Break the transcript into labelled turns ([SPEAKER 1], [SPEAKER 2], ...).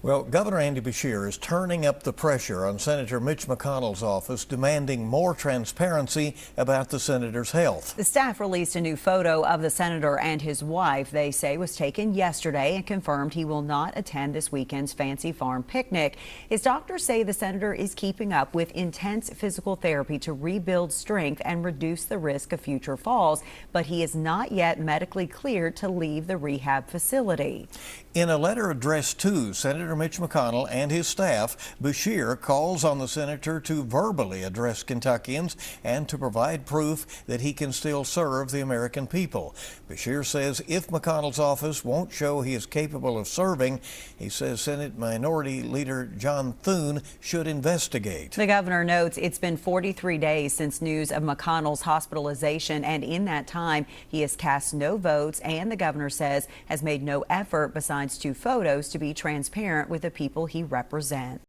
[SPEAKER 1] Well, Governor Andy Beshear is turning up the pressure on Senator Mitch McConnell's office, demanding more transparency about the senator's health.
[SPEAKER 2] The staff released a new photo of the senator and his wife they say was taken yesterday and confirmed he will not attend this weekend's Fancy Farm picnic. His doctors say the senator is keeping up with intense physical therapy to rebuild strength and reduce the risk of future falls, but he is not yet medically cleared to leave the rehab facility.
[SPEAKER 1] In a letter addressed to Senator Mitch McConnell and his staff, Beshear calls on the senator to verbally address Kentuckians and to provide proof that he can still serve the American people. Beshear says if McConnell's office won't show he is capable of serving, he says Senate Minority Leader John Thune should investigate.
[SPEAKER 2] The governor notes it's been 43 days since news of McConnell's hospitalization, and in that time he has cast no votes, and the governor says has made no effort besides 2 photos to be transparent with the people he represents.